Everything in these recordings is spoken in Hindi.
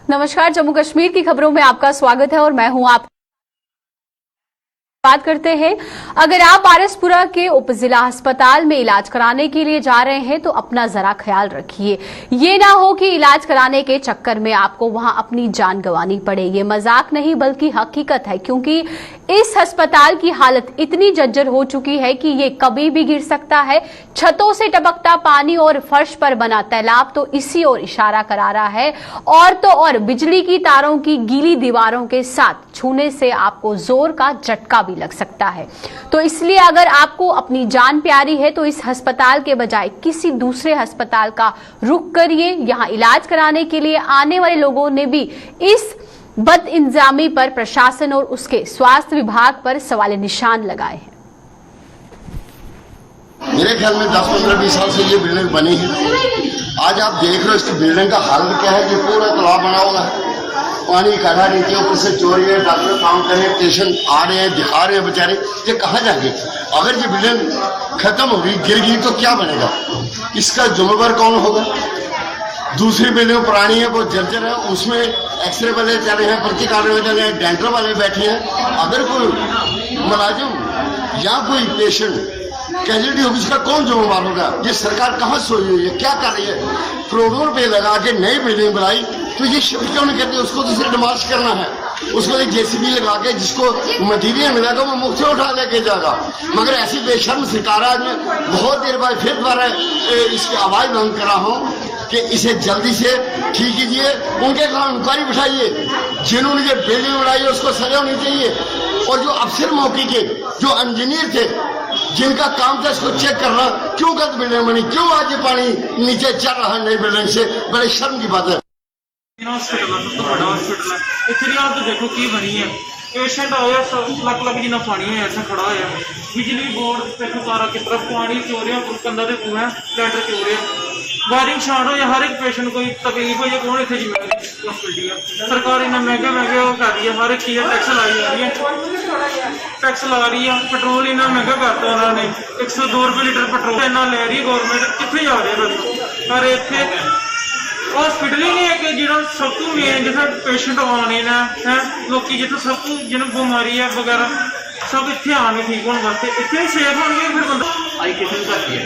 नमस्कार, जम्मू कश्मीर की खबरों में आपका स्वागत है और मैं हूं आप। बात करते हैं, अगर आप पारसपुरा के उप जिला अस्पताल में इलाज कराने के लिए जा रहे हैं तो अपना जरा ख्याल रखिए। ये ना हो कि इलाज कराने के चक्कर में आपको वहां अपनी जान गंवानी पड़े। ये मजाक नहीं बल्कि हकीकत है, क्योंकि इस अस्पताल की हालत इतनी जर्जर हो चुकी है कि ये कभी भी गिर सकता है। छतों से टपकता पानी और फर्श पर बना तालाब तो इसी ओर इशारा करा रहा है, और तो और बिजली की तारों की गीली दीवारों के साथ छूने से आपको जोर का झटका भी लग सकता है। तो इसलिए अगर आपको अपनी जान प्यारी है तो इस अस्पताल के बजाय किसी दूसरे अस्पताल का रुख करिए। यहां इलाज कराने के लिए आने वाले लोगों ने भी इस बदइंतजामी पर प्रशासन और उसके स्वास्थ्य विभाग पर सवाल निशान लगाए हैं। मेरे ख्याल में 10-15-20 साल से ये बिल्डिंग बनी है। आज आप देख रहे हो इसकी बिल्डिंग का हालत क्या है। ये पूरा तालाब बना हुआ है, पानी इकट्ठा नीचे ऊपर से चोरी है, डॉक्टर काम कर रहे हैं, पेशेंट आ रहे हैं, दिखा रहे हैं बेचारे। ये कहाँ जाएंगे? अगर ये बिल्डिंग खत्म होगी, गिर गई तो क्या बनेगा? इसका जिम्मेदार कौन होगा? दूसरी बिल्डिंग पुरानी है, वो जर्जर है, उसमें एक्सरे वाले चले हैं, पर्ची काटने चले हैं, डेंटल वाले बैठे हैं। अगर कोई मुलाजिम या कोई पेशेंट कैजुअलिटी होगी, इसका कौन जिम्मेदार होगा? ये सरकार कहाँ सोई हुई है, क्या कर रही है? करोड़ों रुपए लगा के नई बिल्डिंग बनाई तो ये शिफ्ट क्यों नहीं करती? उसको तो सिर्फ डिमॉलिश करना है, उसको एक जेसीबी लगा के जिसको मटीरियल मिलेगा वो मुफ्त में उठा लेके जाएगा। मगर ऐसी बेशर्म सरकार आज में बहुत देर बाद फिर दोबारा इसकी आवाज बुलंद कर रहा हूँ कि इसे जल्दी से ठीक कीजिए, उनके खिलाफ इंक्वायरी बिठाइए। जिन्होंने ये बिल्डिंग बनाई है उसको सजा होनी चाहिए, और जो अफसर मौके के जो इंजीनियर थे जिनका काम था इसको चेक करना, क्यों गलत बिल्डिंग बनी, क्यों आज ये पानी नीचे चल रहा है नई बिल्डिंग से? बड़े शर्म की बात है। हॉस्पिटल है, सबसे बड़ा हॉस्पिटल है। इतनी हालत तो देखो की बनी है। पेशेंट आया लक लक जिन्ना पानी है, ऐसा खड़ा है। बिजली बोर्ड देखो सारा की तरफ पानी चोरियां कंधा के कुएं लैंटर चोरियां वायरिंग शार्ट हो या हर एक पेशेंट को तकलीफ हो, ये कौन इतने जिम्मेदारी हॉस्पिटल है? सरकार इन्ना महंगे वो कर रही है, हर एक चीज टैक्स लाई जा रही है, टैक्स ला रही है। पेट्रोल इन्ना महंगा करता उन्होंने, 102 रुपये लीटर पेट्रोल इन्ना ले रही गवर्नमेंट। कितने जा रहे हैं? पर इतने हॉस्पिटल ही नहीं है कि जो सब तो मेन जितना पेशेंट आने है लोग जितना सब तो जिन्हें बीमारी है वगैरह सब इतने आने ठीक होने वास्ते इतने सेफ होंगे। फिर बंदा आई किसी ने करती है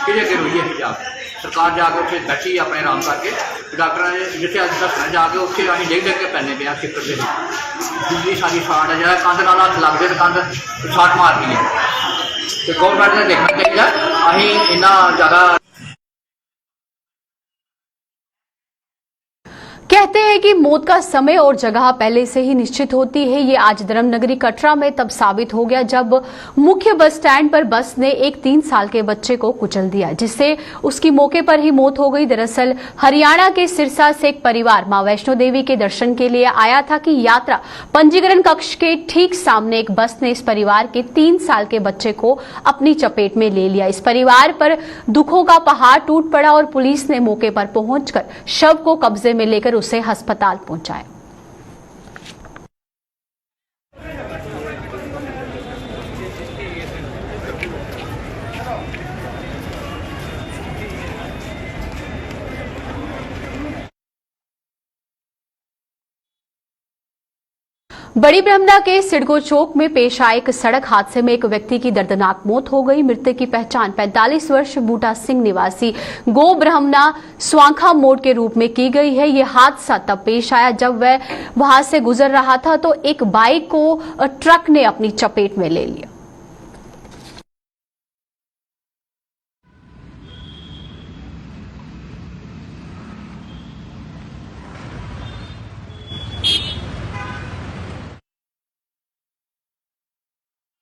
कि अगर हुई है जाके सरकार जाके उसे बैठी अपने आराम करके डॉक्टर ने जिसे अज दसना जाके उसके अं देख देख के पैने पे शिफ्ट से बिजली सारी शार्ट है, जो कंध नाल हथ लगते तो कंध शार्ट मारती है। तो गवर्नमेंट ने देखना चाहिए अं इन्ना ज़्यादा। कहते हैं कि मौत का समय और जगह पहले से ही निश्चित होती है। ये आज धर्मनगरी कटरा में तब साबित हो गया जब मुख्य बस स्टैंड पर बस ने एक 3 साल के बच्चे को कुचल दिया, जिससे उसकी मौके पर ही मौत हो गई। दरअसल हरियाणा के सिरसा से एक परिवार मां वैष्णो देवी के दर्शन के लिए आया था कि यात्रा पंजीकरण कक्ष के ठीक सामने एक बस ने इस परिवार के 3 साल के बच्चे को अपनी चपेट में ले लिया। इस परिवार पर दुखों का पहाड़ टूट पड़ा और पुलिस ने मौके पर पहुंचकर शव को कब्जे में लेकर उसे अस्पताल पहुंचाया। बड़ी ब्रह्मदा के सिडको चौक में पेश आए एक सड़क हादसे में एक व्यक्ति की दर्दनाक मौत हो गई। मृतक की पहचान 45 वर्ष बूटा सिंह निवासी गो ब्रह्मदा स्वांखा मोड़ के रूप में की गई है। यह हादसा तब पेश आया जब वह वहां से गुजर रहा था तो एक बाइक को ट्रक ने अपनी चपेट में ले लिया।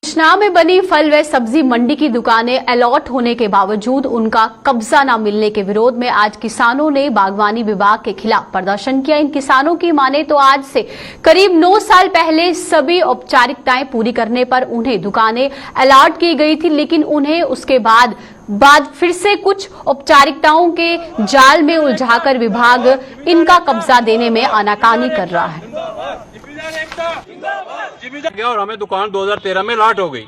कृष्णा में बनी फल व सब्जी मंडी की दुकानें अलॉट होने के बावजूद उनका कब्जा न मिलने के विरोध में आज किसानों ने बागवानी विभाग के खिलाफ प्रदर्शन किया। इन किसानों की माने तो आज से करीब 9 साल पहले सभी औपचारिकताएं पूरी करने पर उन्हें दुकानें अलॉट की गई थी, लेकिन उन्हें उसके बाद फिर से कुछ औपचारिकताओं के जाल में उलझाकर विभाग इनका कब्जा देने में आनाकानी कर रहा है। और हमें दुकान 2013 में अलॉट हो गई।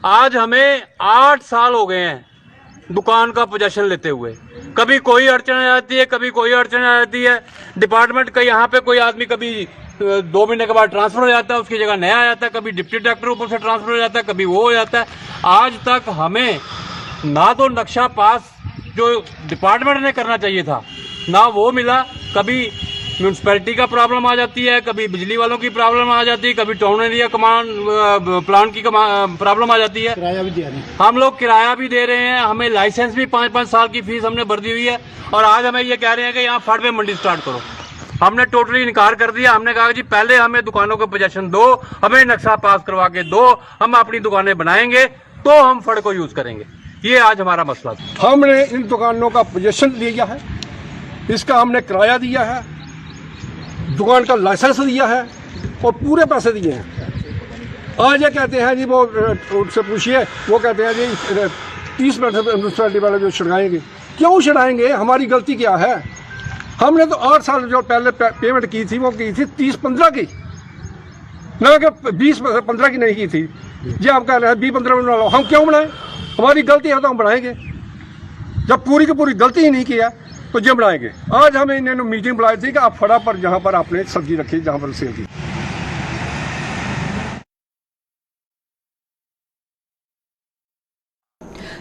आज हमें 8 साल हो गए हैं दुकान का पोजेशन लेते हुए। कभी कोई अड़चन आ जाती है, कभी कोई अड़चन आ जाती है। डिपार्टमेंट का यहाँ पे कोई आदमी कभी 2 महीने के बाद ट्रांसफर हो जाता है, उसकी जगह नया आ जाता है, कभी डिप्टी डायरेक्टर ऊपर से ट्रांसफर हो जाता है, कभी वो हो जाता है। आज तक हमें ना तो नक्शा पास जो डिपार्टमेंट ने करना चाहिए था ना वो मिला। कभी म्यूनसिपैलिटी का प्रॉब्लम आ जाती है, कभी बिजली वालों की प्रॉब्लम आ जाती है, कभी टाउन एरिया कमांड प्लान की प्रॉब्लम आ जाती है। किराया भी दे रहे हैं, हम लोग किराया भी दे रहे हैं, हमें लाइसेंस भी 5-5 साल की फीस हमने भर दी हुई है, और आज हमें ये कह रहे हैं कि यहाँ फड़ में मंडी स्टार्ट करो। हमने टोटली इनकार कर दिया। हमने कहा जी पहले हमें दुकानों को पोजेशन दो, हमें नक्शा पास करवा के दो, हम अपनी दुकानें बनाएंगे तो हम फड़ को यूज करेंगे। ये आज हमारा मसला था। हमने इन दुकानों का पोजीशन लिया है, इसका हमने किराया दिया है, दुकान का लाइसेंस दिया है और पूरे पैसे दिए हैं। आज ये कहते हैं जी, वो उनसे पूछिए, वो कहते हैं जी 30% म्यूनसिपैलिटी वाले जो छुड़ाएंगे। क्यों छुड़ाएंगे? हमारी गलती क्या है? हमने तो 8 साल जो पहले पेमेंट की थी वो की थी 30-15 की, ना कि 20-15 की नहीं की थी। जी आप कह रहे हैं 20-15 बना लो, हम क्यों बनाएं? हमारी गलती है तो हम बनाएंगे। जब पूरी की पूरी गलती ही नहीं किया तो जब बनाएंगे। आज हमें इन्होंने मीटिंग बुलाई थी कि आप फड़ा पर जहाँ पर आपने सब्जी रखी, जहाँ पर सेल की।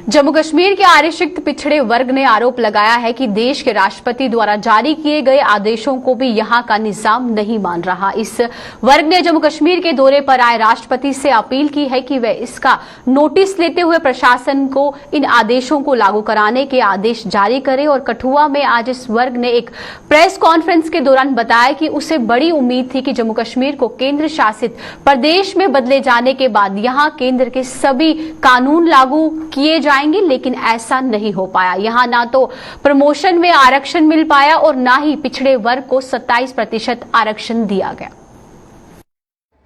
जम्मू कश्मीर के आरक्षित पिछड़े वर्ग ने आरोप लगाया है कि देश के राष्ट्रपति द्वारा जारी किए गए आदेशों को भी यहां का निजाम नहीं मान रहा। इस वर्ग ने जम्मू कश्मीर के दौरे पर आए राष्ट्रपति से अपील की है कि वे इसका नोटिस लेते हुए प्रशासन को इन आदेशों को लागू कराने के आदेश जारी करे। और कठुआ में आज इस वर्ग ने एक प्रेस कॉन्फ्रेंस के दौरान बताया कि उसे बड़ी उम्मीद थी कि जम्मू कश्मीर को केंद्र शासित प्रदेश में बदले जाने के बाद यहां केंद्र के सभी कानून लागू किए जाएंगे, लेकिन ऐसा नहीं हो पाया। यहां ना तो प्रमोशन में आरक्षण मिल पाया और ना ही पिछड़े वर्ग को 27% आरक्षण दिया गया।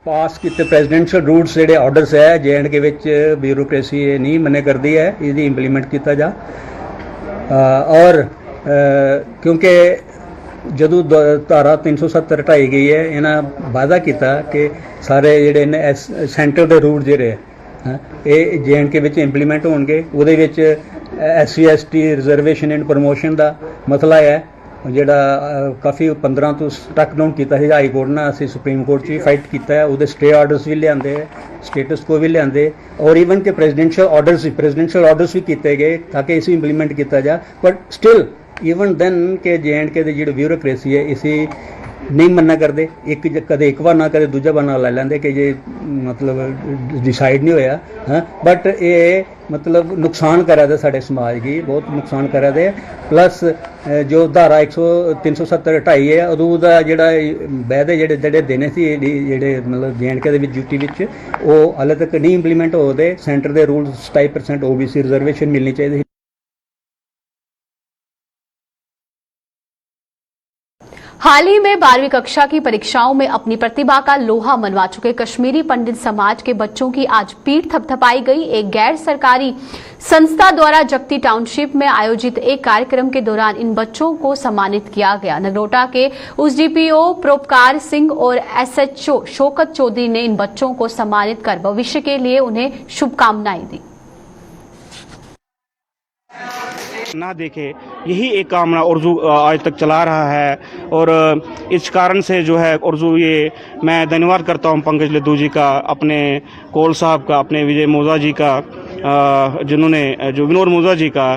पास किए प्रेजिडेंशियल रूल्स ਜਿਹੜੇ ਆਰਡਰਸ ਹੈ JNK ਵਿੱਚ ਬਿਊਰੋਕ੍ਰੇਸੀ ਨਹੀਂ ਮੰਨੇ ਕਰਦੀ ਹੈ, ਇਹਦੀ ਇੰਪਲੀਮੈਂਟ ਕੀਤਾ ਜਾ। ਔਰ ਕਿਉਂਕਿ ਜਦੋਂ ਧਾਰਾ 370 ਹਟਾਈ ਗਈ ਹੈ, ਇਹਨਾਂ ਵਾਅਦਾ ਕੀਤਾ ਕਿ ਸਾਰੇ ਜਿਹੜੇ ਨੇ ਸੈਂਟਰ ਦੇ ਰੂਲ ਜਿਹੜੇ ਇਹ JNK ਵਿੱਚ ਇੰਪਲੀਮੈਂਟ ਹੋਣਗੇ। ਉਹਦੇ ਵਿੱਚ SC ST reservation and promotion ਦਾ ਮਸਲਾ ਹੈ ਜਿਹੜਾ ਕਾਫੀ 15 ਤੋਂ ਸਟਕ ਡਾਊਨ ਕੀਤਾ ਸੀ ਹਾਈ ਕੋਰਟ ਨਾਲ, ਅਸੀਂ ਸੁਪਰੀਮ ਕੋਰਟ 'ਚ ਵੀ ਫਾਈਟ ਕੀਤਾ ਹੈ। ਉਹਦੇ ਸਟੇ ਆਰਡਰਸ ਵੀ ਲਿਆਂਦੇ, ਸਟੇਟਸ ਕੋ ਵੀ ਲਿਆਂਦੇ, ਔਰ ਈਵਨ ਕਿ ਪ੍ਰੈਜ਼ੀਡੈਂਸ਼ੀਅਲ ਆਰਡਰਸ ਵੀ ਕੀਤੇ ਗਏ ਤਾਂ ਕਿ ਇਸੇ ਇੰਪਲੀਮੈਂਟ ਕੀਤਾ ਜਾ। ਬਟ ਸਟਿਲ ਈਵਨ ਦੈਨ ਕਿ JNK ਦੀ ਜਿਹੜੀ ਬਿਊਰੋਕ੍ਰੇਸੀ ਹੈ ਇਸੇ नहीं मन्ना करते। कदे एक बार ना कदे दूजा बार ना ला लेंदे कि जे मतलब डिसाइड नहीं होया। हाँ, बट ये मतलब नुकसान करा दे साडे समाज की, बहुत नुकसान करा दे। प्लस जो धारा 370 हटाई है उदों दा जेड़ा वायदे जेड़े देने सी जेड़े मतलब JNK दे विच ड्यूटी विच वो हाले तक नहीं इंप्लीमेंट हो दे। सेंटर दे रूल्स 27% OBC रिजर्वेशन मिलनी चाहिए। हाल ही में 12वीं कक्षा की परीक्षाओं में अपनी प्रतिभा का लोहा मनवा चुके कश्मीरी पंडित समाज के बच्चों की आज पीठ थपथपाई गई। एक गैर सरकारी संस्था द्वारा जगती टाउनशिप में आयोजित एक कार्यक्रम के दौरान इन बच्चों को सम्मानित किया गया। नगरोटा के USDPO परोपकार सिंह और SHO शौकत चौधरी ने इन बच्चों को सम्मानित कर भविष्य के लिए उन्हें शुभकामनाएं दी। ना देखे, यही एक कामना उर्दू आज तक चला रहा है। और इस कारण से जो है उर्दू, ये मैं धन्यवाद करता हूँ पंकज लद्दू जी का, अपने कोल साहब का, अपने विजय मोजा जी का, जिन्होंने जो विनोद मोजा जी का,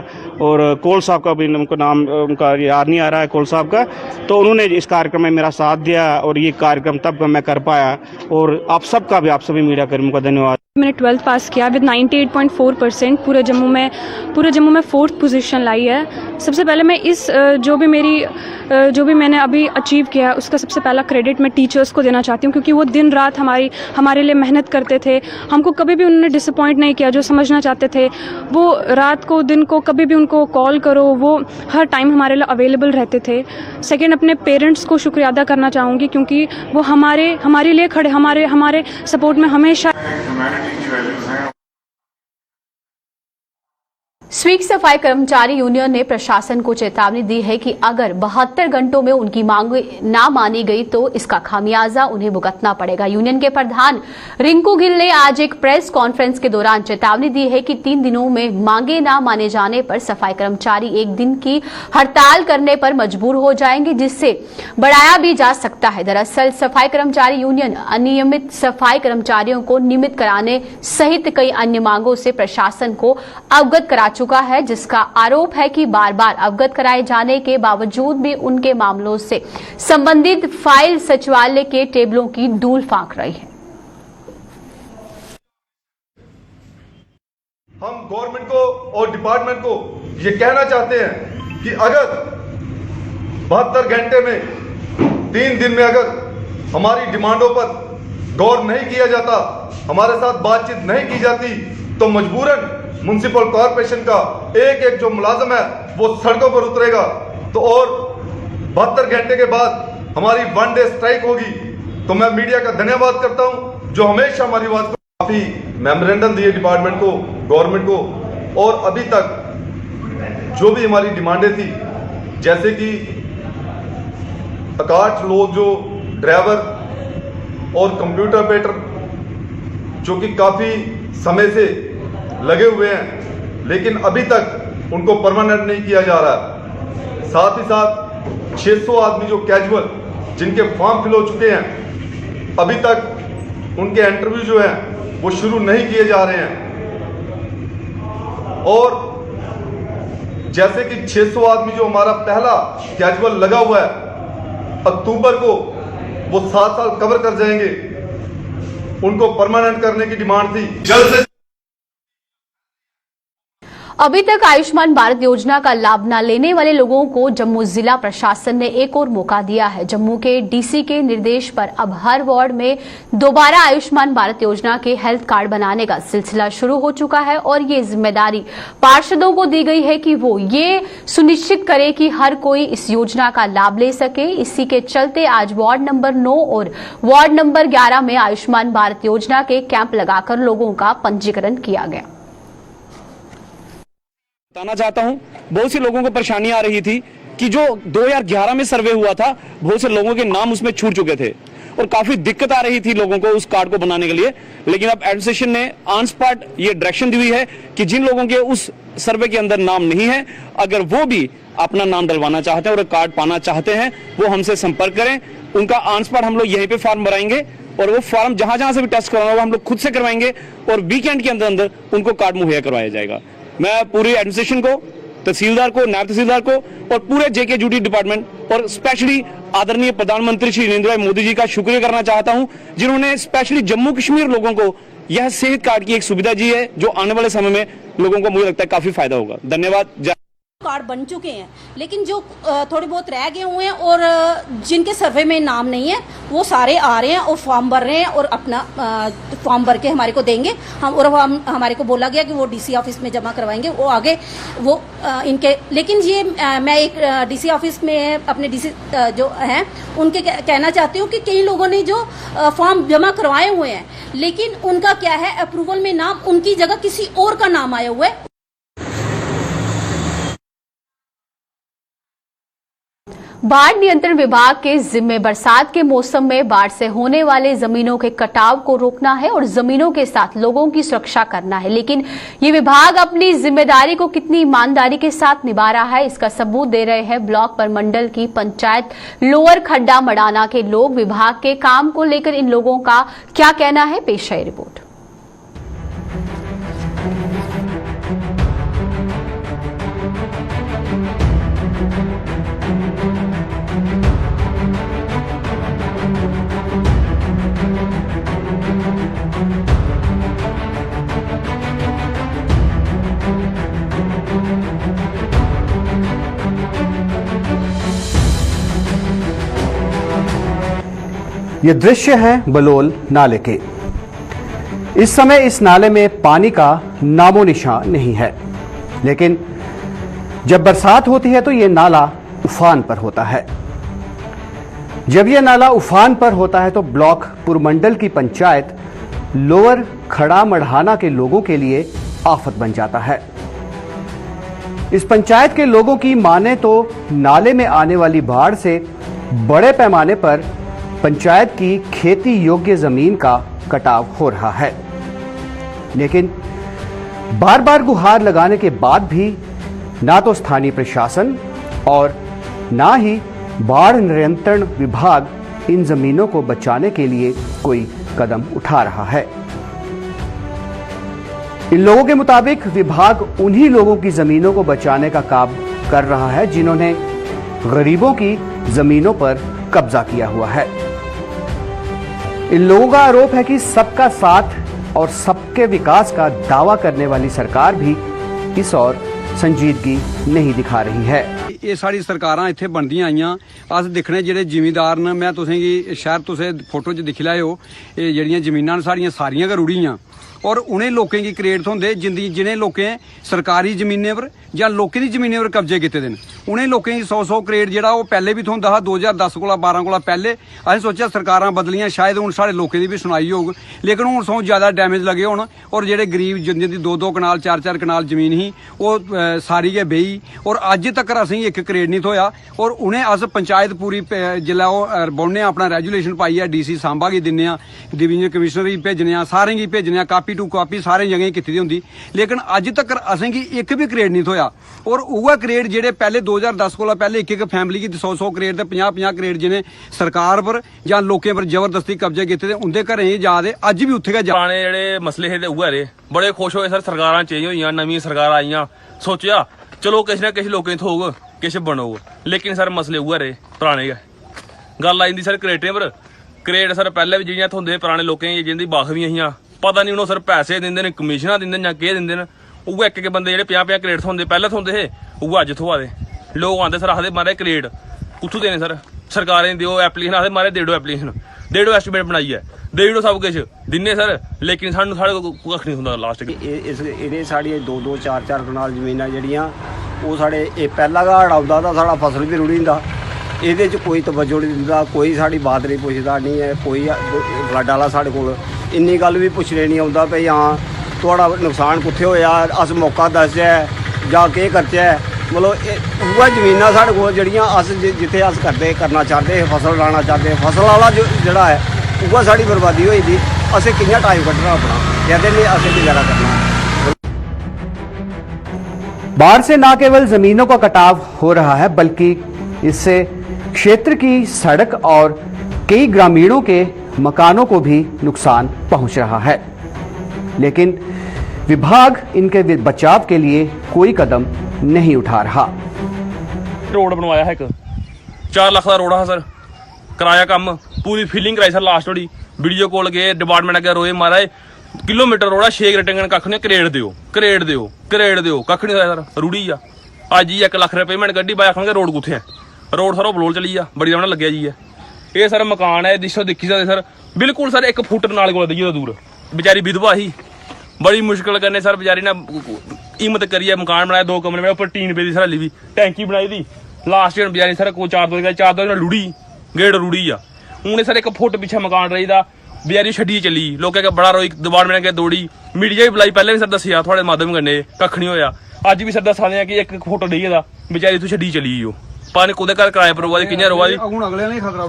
और कोल साहब का भी उनका नाम उनका याद नहीं आ रहा है, कोल साहब का। तो उन्होंने इस कार्यक्रम में मेरा साथ दिया और ये कार्यक्रम तब मैं कर पाया। और आप सबका भी, आप सभी मीडिया कर्मियों का धन्यवाद। मैंने 12th पास किया विद 98.4%। पूरे जम्मू में 4th पोजीशन लाई है। सबसे पहले मैं इस जो भी मैंने अभी अचीव किया है उसका सबसे पहला क्रेडिट मैं टीचर्स को देना चाहती हूँ, क्योंकि वो दिन रात हमारे लिए मेहनत करते थे। हमको कभी भी उन्होंने डिसअपॉइंट नहीं किया। जो समझना चाहते थे वो रात को दिन को कभी भी उनको कॉल करो, वो हर टाइम हमारे लिए अवेलेबल रहते थे। सेकेंड, अपने पेरेंट्स को शुक्रिया अदा करना चाहूँगी, क्योंकि वो हमारे लिए खड़े, हमारे सपोर्ट में हमेशा। स्वीप सफाई कर्मचारी यूनियन ने प्रशासन को चेतावनी दी है कि अगर 72 घंटों में उनकी मांग ना मानी गई तो इसका खामियाजा उन्हें भुगतना पड़ेगा। यूनियन के प्रधान रिंकू गिल ने आज एक प्रेस कॉन्फ्रेंस के दौरान चेतावनी दी है कि 3 दिनों में मांगे ना माने जाने पर सफाई कर्मचारी 1 दिन की हड़ताल करने पर मजबूर हो जाएंगे, जिससे बढ़ाया भी जा सकता है। दरअसल सफाई कर्मचारी यूनियन अनियमित सफाई कर्मचारियों को नियमित कराने सहित कई अन्य मांगों से प्रशासन को अवगत करा चुका है, जिसका आरोप है कि बार बार अवगत कराए जाने के बावजूद भी उनके मामलों से संबंधित फाइल सचिवालय के टेबलों की धूल फांक रही है। हम गवर्नमेंट को और डिपार्टमेंट को ये कहना चाहते हैं कि अगर 72 घंटे में 3 दिन में अगर हमारी डिमांडों पर गौर नहीं किया जाता, हमारे साथ बातचीत नहीं की जाती, तो मजबूरन म्युनिसिपल कॉर्पोरेशन का एक जो मुलाजिम है वो सड़कों पर उतरेगा। तो और 72 घंटे के बाद हमारी 1 डे स्ट्राइक होगी। तो मैं मीडिया का धन्यवाद करता हूं जो हमेशा हमारी बात को काफी मेमोरेंडम दिए डिपार्टमेंट को, गवर्नमेंट को, और अभी तक जो भी हमारी डिमांडें थी, जैसे कि 61 लोग जो ड्राइवर और कंप्यूटर ऑपरेटर जो कि काफी समय से लगे हुए हैं, लेकिन अभी तक उनको परमानेंट नहीं किया जा रहा। साथ ही साथ 600 आदमी जो कैजुअल जिनके फॉर्म फिल हो चुके हैं, अभी तक उनके इंटरव्यू जो है वो शुरू नहीं किए जा रहे हैं। और जैसे कि 600 आदमी जो हमारा पहला कैजुअल लगा हुआ है, अक्टूबर को वो 7 साल कवर कर जाएंगे, उनको परमानेंट करने की डिमांड थी। जल्द से अभी तक आयुष्मान भारत योजना का लाभ न लेने वाले लोगों को जम्मू जिला प्रशासन ने एक और मौका दिया है। जम्मू के डीसी के निर्देश पर अब हर वार्ड में दोबारा आयुष्मान भारत योजना के हेल्थ कार्ड बनाने का सिलसिला शुरू हो चुका है और ये जिम्मेदारी पार्षदों को दी गई है कि वो ये सुनिश्चित करे कि हर कोई इस योजना का लाभ ले सके। इसी के चलते आज वार्ड नंबर 9 और वार्ड नंबर 11 में आयुष्मान भारत योजना के कैंप लगाकर लोगों का पंजीकरण किया गया। बताना चाहता हूं, बहुत से लोगों को परेशानी आ रही थी कि जो 2011 में सर्वे हुआ था, बहुत से लोगों के नाम उसमें छूट चुके थे और काफी दिक्कत आ रही थी लोगों को उस कार्ड को बनाने के लिए। लेकिन अब एडमिनिस्ट्रेशन ने ऑन स्पॉट ये डायरेक्शन दी हुई है कि जिन लोगों के उस सर्वे के अंदर नाम नहीं है, अगर वो भी अपना नाम डलवाना चाहते हैं और कार्ड पाना चाहते हैं, वो हमसे संपर्क करें। उनका ऑन स्पॉट हम लोग यहीं पे फॉर्म भराएंगे और वो फॉर्म जहां जहां से भी टेस्ट करवाना होगा हम लोग खुद से करवाएंगे और वीकेंड के अंदर अंदर उनको कार्ड मुहैया करवाया जाएगा। मैं पूरी एडमिनिस्ट्रेशन को, तहसीलदार को, नायब तहसीलदार को और पूरे जेके ड्यूटी डिपार्टमेंट और स्पेशली आदरणीय प्रधानमंत्री श्री नरेंद्र भाई मोदी जी का शुक्रिया करना चाहता हूं, जिन्होंने स्पेशली जम्मू कश्मीर लोगों को यह सेहत कार्ड की एक सुविधा दी है, जो आने वाले समय में लोगों को मुझे लगता है काफी फायदा होगा। धन्यवाद। कार्ड बन चुके हैं, लेकिन जो थोड़े बहुत रह गए हुए हैं और जिनके सर्वे में नाम नहीं है, वो सारे आ रहे हैं और फॉर्म भर रहे हैं और अपना फॉर्म भर के हमारे को देंगे। हमारे को बोला गया कि वो डीसी ऑफिस में जमा करवाएंगे, वो आगे वो इनके। लेकिन ये मैं एक डीसी ऑफिस में अपने डीसी जो हैं उनके कहना चाहती हूँ कि कई लोगों ने जो फॉर्म जमा करवाए हुए हैं, लेकिन उनका क्या है, अप्रूवल में नाम उनकी जगह किसी और का नाम आया हुआ है। बाढ़ नियंत्रण विभाग के जिम्मे बरसात के मौसम में बाढ़ से होने वाले जमीनों के कटाव को रोकना है और जमीनों के साथ लोगों की सुरक्षा करना है। लेकिन ये विभाग अपनी जिम्मेदारी को कितनी ईमानदारी के साथ निभा रहा है, इसका सबूत दे रहे हैं ब्लॉक परमंडल की पंचायत लोअर खड्डा मडाना के लोग। विभाग के काम को लेकर इन लोगों का क्या कहना है, पेश है रिपोर्ट। ये दृश्य है बलोल नाले के। इस समय इस नाले में पानी का नामो निशान नहीं है, लेकिन जब बरसात होती है तो ये नाला उफान पर होता है। जब ये नाला उफान पर होता है तो ब्लॉक पुरमंडल की पंचायत लोअर खड़ा मढ़ाना के लोगों के लिए आफत बन जाता है। इस पंचायत के लोगों की माने तो नाले में आने वाली बाढ़ से बड़े पैमाने पर पंचायत की खेती योग्य जमीन का कटाव हो रहा है, लेकिन बार बार गुहार लगाने के बाद भी ना तो स्थानीय प्रशासन और ना ही बाढ़ नियंत्रण विभाग इन जमीनों को बचाने के लिए कोई कदम उठा रहा है। इन लोगों के मुताबिक विभाग उन्हीं लोगों की जमीनों को बचाने का काम कर रहा है जिन्होंने गरीबों की जमीनों पर कब्जा किया हुआ है। इन लोगों का आरोप है कि सबका साथ और सबके विकास का दावा करने वाली सरकार भी इस ओर संजीदगी नहीं दिखा रही है। ये सारी सरकारां इत्थे बनदियां आईयां, अस दिक्खने जेह्ड़े जिमीदार न, मैं तुसें गी शैह्र तुसें फोटो च दिक्खी लैओ, एह् जेह्ड़ियां जमीनां न सारियां सारियां गै रुढ़ियां और उ'नें लोकें गी क्रेडिट थ्होंदे जिनें लोकें सरकारी जमीनें पर जां लोकें दी जमीनें पर कब्जे कीते दे न। उ'नें लोकें गी 100-100 क्रेडिट जेह्ड़ा ओह् पैह्ले बी थ्होंदा हा, 2010 कोला 12 कोला पैह्ले। असें सोचेआ सरकारां बदलियां शायद हुण साढ़े लोकें दी बी सुनाई होग, लेकिन हुण सौ ज़्यादा डैमेज लगे होन और जेह्ड़े गरीब जिंदी 2-2 कनाल 4-4 कनाल जमीन ही ओह् सारी गै बेही और अज्ज तक्कर असेंगी इक क्रेडिट नहीं थ्होया। और उ'नें अस पंचायत पूरी जिल्लै ओह् बौह्ने अपना रेजूलेशन पाइयै DC सांबा गी दिन्ने आं, डिवीजनल कमिशनर गी भेजने आं, सारें गी भेजने आं, कापी टू कापी सारें जगहें कीती दी होंदी, लेकिन अज्ज तक्कर असेंगी इक बी क्रेडिट नहीं थ्होया। और उ'ऐ क्रेडिट जेह्ड़े पैह्ले 2010 कोला पैह्ले इक फैमिली गी 100-100 क्रेडिट ते 50-50 क्रेडिट जिनें सरकार पर जां लोकें पर जबरदस्ती कब्जे कीते दे उंदे घरें च जा दे, अज्ज भी उत्थे गै जा। पुराने जेह्ड़े मसले हे ते उ'ऐ रेह्, बड़े खुश होए सर सरकारां चेंज होइयां, नमीं सरकारां आइयां, सोचेआ चलो किश ना किश लोकें थ्होग, किश बनोग, लेकिन सर मसले उ'ऐ रेह् पुराने गै। गल्ल आई जंदी सर क्रेडिटें पर, क्रेडिट सर पैह्ले भी जि'यां थ्होंदे पुराने लोकें गी जिंदी बाखवियां हियां, पता नहीं उ'नें सर पैसे दिंदे न, कमीशनां दिंदे न जां केह् दिंदे न, उ'ऐ इक बंदे जेह्ड़े 50-50 क्रेडिट थ्होंदे पैह्ले थ्होंदे हे उ'ऐ अज्ज थ्होआ दे। लोग आंदे सर आखदे म्हाराज क्रेडिट कुत्थूं देने सर, सरकारें देओ एप्लीकेशन, आखदे म्हाराज देई ओड़ो एप्लीकेशन, देई ओड़ो एस्टीमेट बनाइयै, देई ओड़ो सब किश दिन्ने सर, लेकिन सानूं साढ़े कक्ख नहीं थ्होंदा लास्ट ਇਹਦੇ ਸਾਡੀਆਂ 2-2 4-4 ਕਨਾਲ ਜ਼ਮੀਨਾਂ ਜਿਹੜੀਆਂ ਉਹ ਸਾਡੇ ਇਹ ਪਹਿਲਾ ਘਾੜ ਆਉਂਦਾ ਤਾਂ ਸਾਡਾ ਫਸਲ ਵੀ ਰੁੜੀ ਜਾਂਦਾ, ਇਹਦੇ 'ਚ ਕੋਈ ਤਵੱਜੋ ਨਹੀਂ ਦਿੰਦਾ, ਕੋਈ ਸਾਡੀ ਬਾਤ ਨਹੀਂ ਪੁੱਛਦਾ ਨਹੀਂ ਹੈ, ਕੋਈ ਫਲੱਡ ਵਾਲਾ ਸਾਡੇ ਕੋਲ ਇੰਨੀ ਗੱਲ ਵੀ ਪੁੱਛਣੇ ਨਹੀਂ ਆਉਂਦਾ ਭਈ ਹਾਂ ਤੁਹਾਡਾ ਨੁਕਸਾਨ ਕਿੱਥੇ ਹੋਇਆ, ਅਸ ਮੌਕਾ ਦੱਸਿਆ ਜਾਂ ਕੀ ਕਰਚਾ। मतलब उ'ऐ जमीनां साढ़े कोल जड़ियां अस जित्थे अस करना चाहते फसल लाना चाहते, फसल वाला जड़ा है उ'ऐ साढ़ी बर्बादी होई दी। असें कि'यां टाइम कड्ढना अपना, कहते नहीं असें गुजारा करना। बाढ़ से न केवल जमीनों का कटाव हो रहा है बल्कि इससे क्षेत्र की सड़क और कई ग्रामीणों के मकानों को भी नुकसान पहुंच रहा है, लेकिन विभाग इनके बचाव के लिए कोई कदम नहीं उठा रहा। रोड बनवाया है, 4 लाख का रोड है सर, कराया कम पूरी फीलिंग कराई सर, लास्ट थोड़ी वीडियो कॉल गए डिपार्टमेंट अगर रोए महाराज किलोमीटर रोड है 6 रेटिंग कख नहीं, क्रेड दिओ क्रेड दिओ क्रेड दिओ, कख नहीं होया सर, रूढ़ी आ। अज ही 1 लाख रुपये पेमेंट कड्ढी बाय आखणगे रोड कुत्थे है, रोड सर बलोल चली आ, बड़ी रमना लग्या जी है। ये सर मकान है दिशो दिखी सकते सर, बिल्कुल सर 1 फुट नाल कोल देइए दूर, बेचारी विधवा ही, बड़ी मुश्किल करने सर बेचारी ने हिम्मत करिए मकान बनाया, 2 कमरे में ऊपर टीन पे दी सर हली भी टैंकी बनाई दी, लास्ट ईयर बेचारी सर को 4 दो लुड़ी गेट रुड़ी आ। हूँ सर 1 फुट पिछे मकान रही दा, बेचारी छड्डी चली, लोकें के बड़ा रोई, दबाड़ में दौड़ी, मीडिया भी बुलाई, पहले भी सर दसिया थोड़े माध्यम कन्नै कक्ख नहीं होया, अज भी सर दसा दे कि 1 फुट देइए दा बेचारी तू छड्डी चली ओ, पता नहीं कुदे घर किराए पर रोआ दी, कि'यां रोआ दी,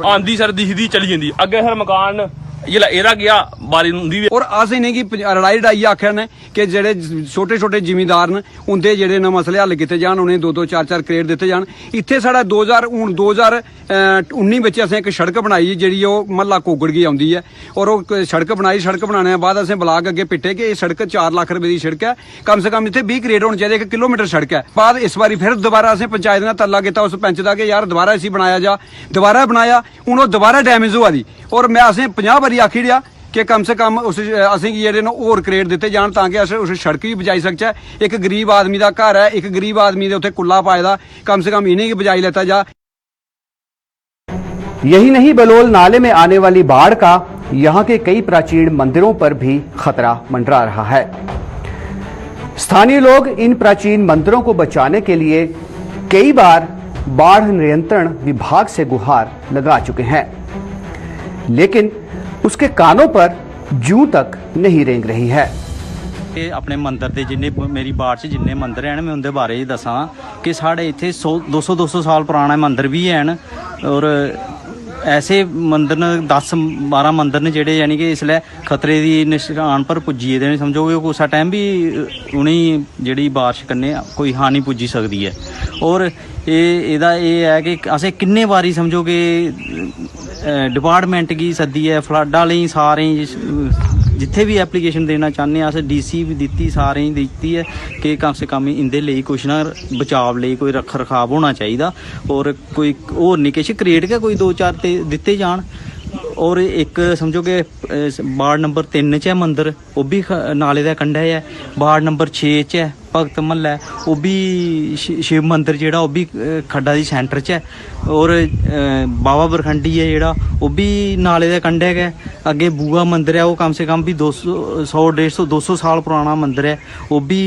आंदी सर दिखदी चली जंदी, अग्गे सर मकान जिला एरा गया बारी दी। और अस इन्हें की लड़ाई लड़ाई आखे ने कि जेडे छोटे छोटे जिमीदार न उनके जेडे न मसले हल किए जान, उन्हें 2-2 4-4 क्रेडिट दिते जान। इत्थे साढ़ा 2019 बच्चे असें एक सड़क बनाई जी महला कोगड़ गी आउंदी है, और वो सड़क बनाई, सड़क बनाने के बाद असें ब्लाक अगे पिट्टे कि सड़क 4 लाख रुपए की सड़क है, कम से कम इत्थे 20 क्रेडिट होने चाहिए, 1 किलोमीटर सड़क है। बाद इस बारी फिर दोबारा असें पंचायत ने तरला किया उस पंच का कि यार दोबारा इसी बनाया जा, दोबारा बनाया, हूँ वो दोबारा डैमेज हुआ दी, और मैं असें 50 बारी आखी दिया कि कम से कम उस असें जेह्ड़े न होर क्रेडिट दित्ते जान ताकि अस उस सड़क भी बचाई सकचै। एक गरीब आदमी का घर है, एक गरीब आदमी दे उत्थे कुल्ला पाए दा, कम से कम इन्हें बचाई लेता जा। यही नहीं, बलोल नाले में आने वाली बाढ़ का यहां के कई प्राचीन मंदिरों पर भी खतरा मंडरा रहा है। स्थानीय लोग इन प्राचीन मंदिरों को बचाने के लिए कई बार बाढ़ नियंत्रण विभाग से गुहार लगा चुके हैं, लेकिन उसके कानों पर जूं तक नहीं रेंग रही है। कि अपने मंदिर के जिन्ने मेरी बाड़ च जिन्ने मंदिर हैं मैं उनके बारे च दसां कि साढ़े इत्थे 100-200 साल पुराना मंदिर भी हैं और ऐसे मंदिर न 10-12 मंदिर ने जेह्ड़े यानी कि इसलै खतरे दी निशान पर पुज्जी गेदे न। समझो कि कुसै टाइम भी उ'नेंगी जेह्ड़ी बारिश कन्नै कोई हानि पुज्जी सकदी है। और एह्दा एह् है कि असें किन्ने बारी समझो कि डिपार्टमेंट गी सद्दियै फ्लड आह्लें सारें जित्थे भी एप्लीकेशन देना चाहते अस DC भी दित्ती सारें दित्ती है कि कम से कम इंदे लेई कुछ ना बचाव लेई कोई रख रखाव होना चाहिए और कोई होर नहीं किश क्रिएट गै कोई 2-4 दित्ते जान। और एक समझो कि वार्ड नंबर 3 च है मंदिर वो भी नाले दे कंढे है। वार्ड नंबर 6 च है भगत महल्ला वो भी शिव मंदिर जेह्ड़ा वो भी खड्डा दी सेंटर च है। और बाबा बरखंडी है जेह्ड़ा वो भी नाले दे कंढे गै। अगे बुआ मंदिर है वो कम से कम भी 100-150-200 साल पुराना मंदिर है वो भी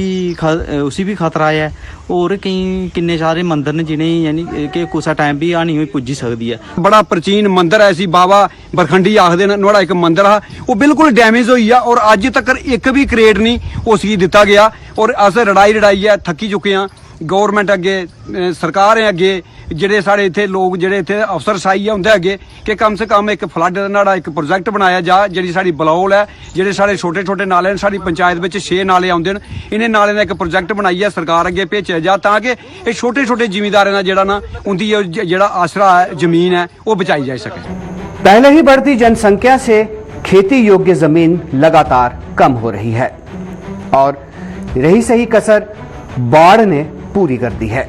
उसी भी खतरा है। और कई किन्ने सारे मंदिर ने जिन्हें यानी कि कुछ टाइम भी हानि पुज्जी सकती है। बड़ा प्राचीन मंदिर है बाबा बरखंडी आखदे न नुआड़ा एक मंदिर हा वो बिल्कुल डैमेज होई आ और अज तक एक भी क्रेड नहीं उसगी दिता गया। और अस लड़ाई है थकी चुके हैं। गौरमेंट अगे सरकार है अगे जेडे साढ़े इत्थे लोग जेडे इत्थे अफसरशाही है उंदे अगे कि कम से कम एक फ्लड नाड़ा एक प्रोजेक्ट बनाया जा जी साड़ी बलौल है जेडे साढ़े छोटे छोटे नाले साड़ी पंचायत में 6 नाले आउंदे न इन्हें नाले का एक प्रोजेक्ट बनाइए सरकार अगे भेजा जा ताकि ये छोटे छोटे जिमीदारों का जेड़ा ना उनकी जेड़ा आसरा है जमीन है वो बचाई जा सके। पहले ही बढ़ती जनसंख्या से खेती योग्य जमीन लगातार कम हो रही है और रही सही कसर बाढ़ ने पूरी कर दी है।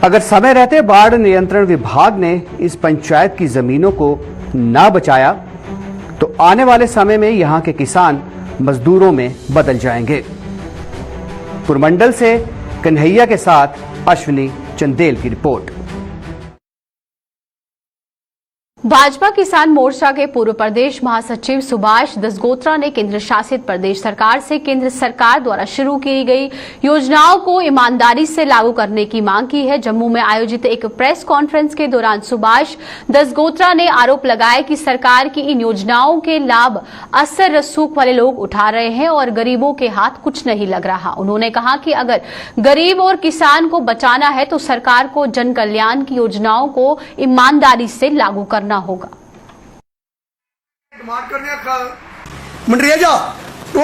अगर समय रहते बाढ़ नियंत्रण विभाग ने इस पंचायत की जमीनों को ना बचाया तो आने वाले समय में यहां के किसान मजदूरों में बदल जाएंगे। पुरमंडल से कन्हैया के साथ अश्विनी चंदेल की रिपोर्ट। भाजपा किसान मोर्चा के पूर्व प्रदेश महासचिव सुभाष दसगोत्रा ने केंद्र शासित प्रदेश सरकार से केंद्र सरकार द्वारा शुरू की गई योजनाओं को ईमानदारी से लागू करने की मांग की है। जम्मू में आयोजित एक प्रेस कॉन्फ्रेंस के दौरान सुभाष दसगोत्रा ने आरोप लगाया कि सरकार की इन योजनाओं के लाभ असर रसूख वाले लोग उठा रहे हैं और गरीबों के हाथ कुछ नहीं लग रहा। उन्होंने कहा कि अगर गरीब और किसान को बचाना है तो सरकार को जन कल्याण की योजनाओं को ईमानदारी से लागू करना होगा। मनरेगा तो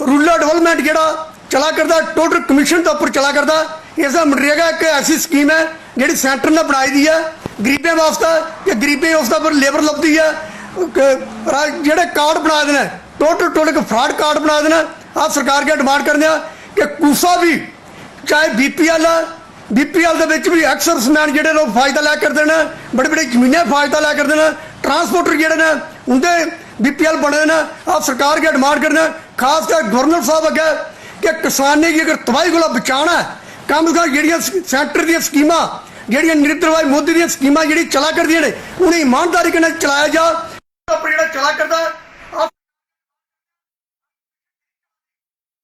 रूरल डेवलपमेंट जेड़ा चला करता टोटल कमीशन के उपर चला करता इस मनरेगा एक ऐसी स्कीम है जी सेंटर ने बनाई दी है गरीबें वास्ते कि गरीबें वास्ते पर लेबर लभदी है जेडे कार्ड बना देने टोटल फ्रॉड कार्ड बना देना। आप सरकार के डिमांड करते हैं कि कुसा भी चाहे BPL भी एक्सर्समैन जेडे लोग फायदा लै कर देना बड़ी बड़ी जमीनें फायदा लै कर देना ट्रांसपोर्टर जेडे ने उनके BPL बने ने। आप सरकार के डिमांड करने खासकर गवर्नर साहब अगे कि किसानी की अगर तबाही को बचाना है कम से कम जी सेंटर दी स्कीमां जी नरेंद्र भाई मोदी दी स्कीमां जी चला कर दी उन्हें ईमानदारी के चलाया जा चला करता।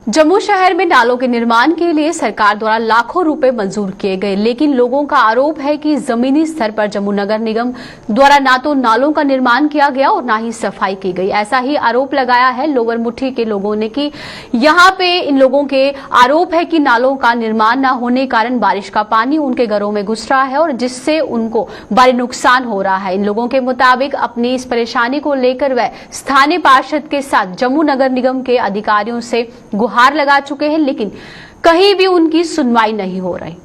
जम्मू शहर में नालों के निर्माण के लिए सरकार द्वारा लाखों रुपए मंजूर किए गए, लेकिन लोगों का आरोप है कि जमीनी स्तर पर जम्मू नगर निगम द्वारा ना तो नालों का निर्माण किया गया और ना ही सफाई की गई। ऐसा ही आरोप लगाया है लोअर मुट्ठी के लोगों ने कि यहां पे इन लोगों के आरोप है कि नालों का निर्माण न होने कारण बारिश का पानी उनके घरों में घुस रहा है और जिससे उनको भारी नुकसान हो रहा है। इन लोगों के मुताबिक अपनी इस परेशानी को लेकर वह स्थानीय पार्षद के साथ जम्मू नगर निगम के अधिकारियों से गुहार लगा चुके हैं, लेकिन कहीं भी उनकी सुनवाई नहीं हो रही।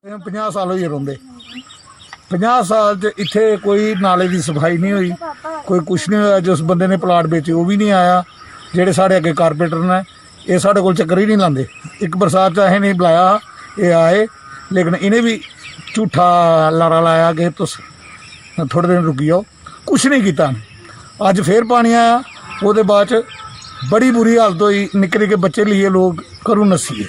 50 साल हो रोंदे 50 साल च इत्थे कोई नाले की सफाई नहीं हुई, कोई कुछ नहीं होया। जिस बंदे ने प्लाट बेचे वो भी नहीं आया। जेडे साढ़े अगे कारपोरेटर ने ये साढ़े कोल चक्कर ही नहीं लाते। एक बरसात च असें नहीं बुलाया, ये आए लेकिन इन्हें भी झूठा लारा लाया कि तुस थोड़े दिन रुकी जाओ, कुछ नहीं किया। अज फिर पानी आया, वो बाद बड़ी बुरी हालत हुई, निक्के निक्के बच्चे लिए लोग घरों नसीए।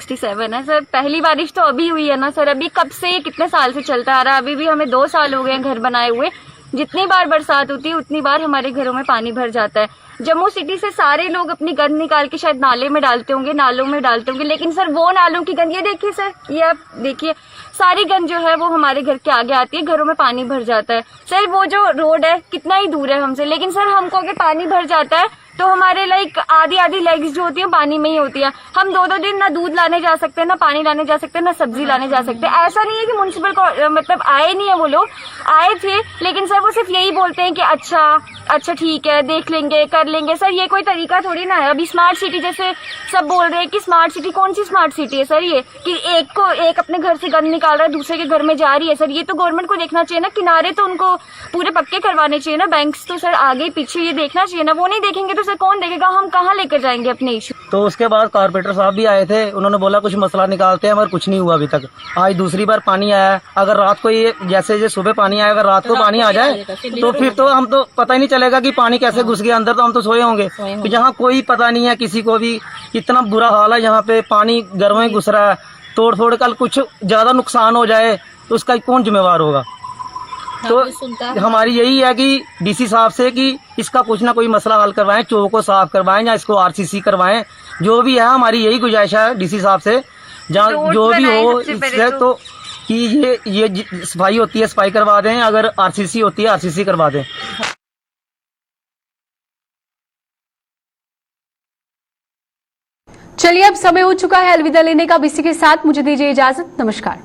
67 है सर। पहली बारिश तो अभी हुई है ना सर, अभी कब से कितने साल से चलता आ रहा है, अभी भी हमें 2 साल हो गए हैं घर बनाए हुए, जितनी बार बरसात होती है उतनी बार हमारे घरों में पानी भर जाता है। जम्मू सिटी से सारे लोग अपनी गंद निकाल के शायद नाले में डालते होंगे, नालों में डालते होंगे, लेकिन सर वो नालों की गंद, ये देखिए सर, ये आप देखिए सारी गंद जो है वो हमारे घर के आगे आती है, घरों में पानी भर जाता है। सर वो जो रोड है कितना ही दूर है हमसे, लेकिन सर हमको अगर पानी भर जाता है तो हमारे लाइक आधी लेग्स जो होती है पानी में ही होती है। हम 2-2 दिन ना दूध लाने जा सकते हैं, ना पानी लाने जा सकते हैं, ना सब्जी लाने जा सकते हैं। ऐसा नहीं है कि म्युनिसिपल को मतलब आए नहीं है, वो लोग आए थे, लेकिन सर वो सिर्फ यही बोलते हैं कि अच्छा ठीक है, देख लेंगे, कर लेंगे। सर ये कोई तरीका थोड़ी ना है। अभी स्मार्ट सिटी जैसे सब बोल रहे हैं कि स्मार्ट सिटी, कौन सी स्मार्ट सिटी है सर ये, कि एक अपने घर से गंद निकाल रहा है दूसरे के घर में जा रही है। सर ये तो गवर्नमेंट को देखना चाहिए ना, किनारे तो उनको पूरे पक्के करवाने चाहिए ना, बैंक्स तो सर आगे पीछे ये देखना चाहिए ना। वो नहीं देखेंगे तो सर कौन देखेगा, हम कहाँ लेकर जाएंगे अपने इशू। तो उसके बाद कारपोरेटर साहब भी आए थे, उन्होंने बोला कुछ मसला निकालते हैं, मगर कुछ नहीं हुआ अभी तक। आज दूसरी बार पानी आया, अगर रात को ये जैसे सुबह पानी आया, अगर रात को पानी आ जाए तो फिर तो हम तो पता ही नहीं चलेगा कि पानी कैसे घुस गया अंदर, तो हम तो सोए होंगे। यहाँ कोई पता नहीं है किसी को भी, इतना बुरा हाल है यहाँ पे, पानी घरों में घुस रहा है। तोड़ कल कुछ ज्यादा नुकसान हो जाए तो उसका कौन जिम्मेवार होगा। तो हमारी यही है कि डीसी साहब से कि इसका कुछ ना कोई मसला हल करवाएं, चौक को साफ करवाएं या इसको आरसीसी करवाएं, जो भी है हमारी यही गुजारिश है डीसी साहब से, जहाँ जो भी हो इससे तो कि ये सफाई होती है सफाई करवा दें, अगर आरसीसी होती है आरसीसी करवा दें। चलिए अब समय हो चुका है अलविदा लेने का। इसी के साथ मुझे दीजिए इजाजत। नमस्कार।